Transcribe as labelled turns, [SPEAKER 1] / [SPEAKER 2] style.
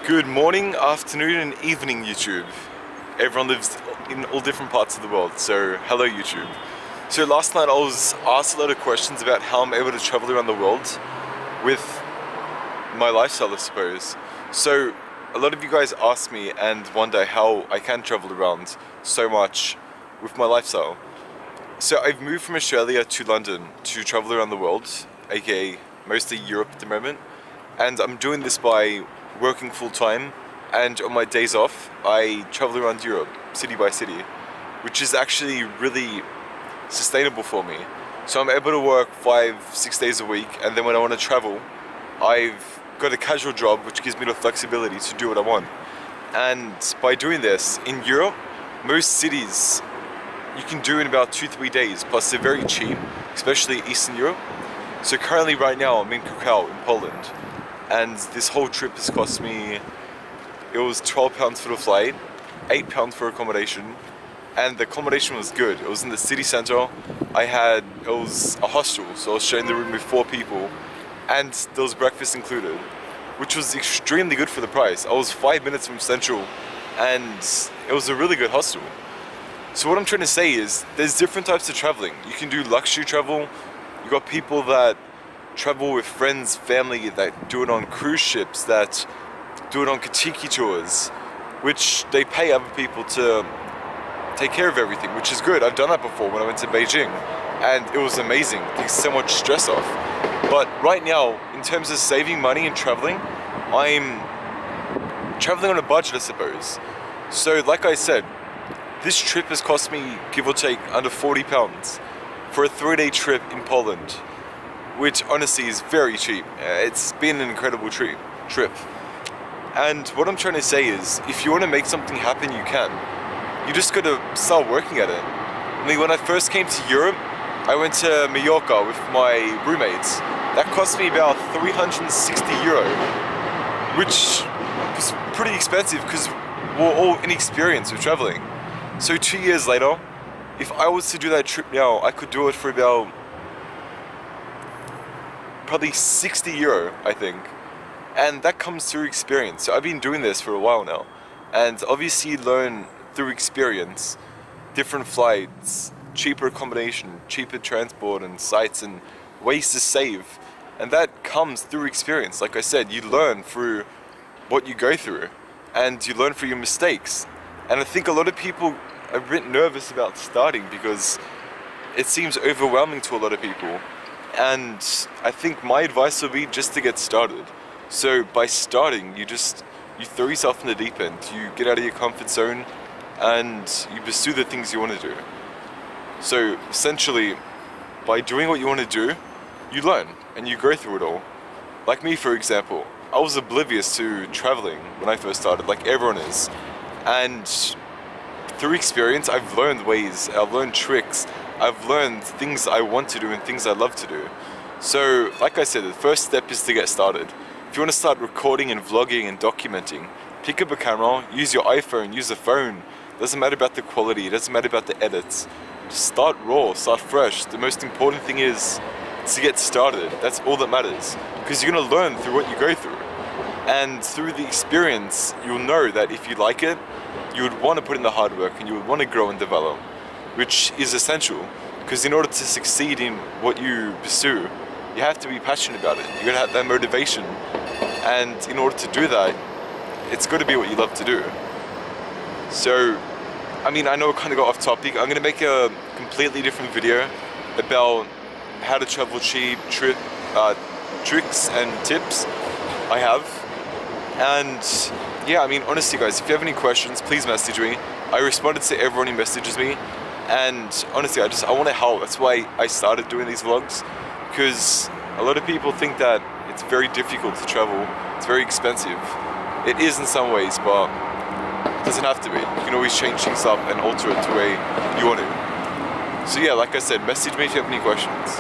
[SPEAKER 1] Good morning, afternoon and evening YouTube. Everyone lives in all different parts of the world, so hello YouTube. So last night I was asked a lot of questions about how I'm able to travel around the world with my lifestyle, I suppose. So a lot of you guys asked me and wonder how I can travel around so much with my lifestyle. So I've moved from Australia to London to travel around the world, aka mostly Europe at the moment, and I'm doing this by working full-time, and on my days off I travel around Europe city by city, which is actually really sustainable for me. So I'm able to work 5-6 days a week, and then when I want to travel I've got a casual job which gives me the flexibility to do what I want. And by doing this in Europe, most cities you can do in about 2-3 days, plus they're very cheap, especially Eastern Europe. So currently right now I'm in Krakow in Poland, and this whole trip has cost me, it was £12 for the flight, £8 for accommodation, and the accommodation was good. It was in the city centre. It was a hostel, so I was sharing the room with 4 people, and there was breakfast included, which was extremely good for the price. I was 5 minutes from Central, and it was a really good hostel. So what I'm trying to say is, there's different types of traveling. You can do luxury travel. You got people that travel with friends, family, that do it on cruise ships, that do it on Katiki tours, which they pay other people to take care of everything, which is good. I've done that before when I went to Beijing, and it was amazing. It takes so much stress off. But right now, in terms of saving money and traveling, I'm traveling on a budget, I suppose. So like I said, this trip has cost me, give or take, under £40 for a 3-day trip in Poland, which honestly is very cheap. It's been an incredible trip. And what I'm trying to say is, if you want to make something happen, you can. You just got to start working at it. I mean, when I first came to Europe, I went to Mallorca with my roommates. That cost me about €360, which was pretty expensive because we're all inexperienced with traveling. So 2 years later, if I was to do that trip now, I could do it for about probably €60, I think. And that comes through experience. So I've been doing this for a while now. And obviously you learn through experience, different flights, cheaper accommodation, cheaper transport and sites and ways to save. And that comes through experience. Like I said, you learn through what you go through, and you learn through your mistakes. And I think a lot of people are a bit nervous about starting because it seems overwhelming to a lot of people. And I think my advice would be just to get started. So by starting, you throw yourself in the deep end. You get out of your comfort zone and you pursue the things you want to do. So essentially, by doing what you want to do, you learn and you go through it all. Like me, for example, I was oblivious to traveling when I first started, like everyone is. And through experience, I've learned ways, I've learned tricks, I've learned things I want to do and things I love to do. So, like I said, the first step is to get started. If you want to start recording and vlogging and documenting, pick up a camera, use your iPhone, use a phone. It doesn't matter about the quality, it doesn't matter about the edits. Just start raw, start fresh. The most important thing is to get started. That's all that matters. Because you're going to learn through what you go through. And through the experience, you'll know that if you like it, you would want to put in the hard work and you would want to grow and develop, which is essential. Because in order to succeed in what you pursue, you have to be passionate about it. You're going to have that motivation. And in order to do that, it's got to be what you love to do. So, I mean, I know I kind of got off topic. I'm going to make a completely different video about how to travel cheap, tricks and tips I have. And yeah, I mean, honestly guys, if you have any questions, please message me. I responded to everyone who messages me, and honestly, I want to help. That's why I started doing these vlogs, because a lot of people think that it's very difficult to travel, it's very expensive. It is in some ways, but it doesn't have to be. You can always change things up and alter it the way you want to. So yeah, like I said, message me if you have any questions.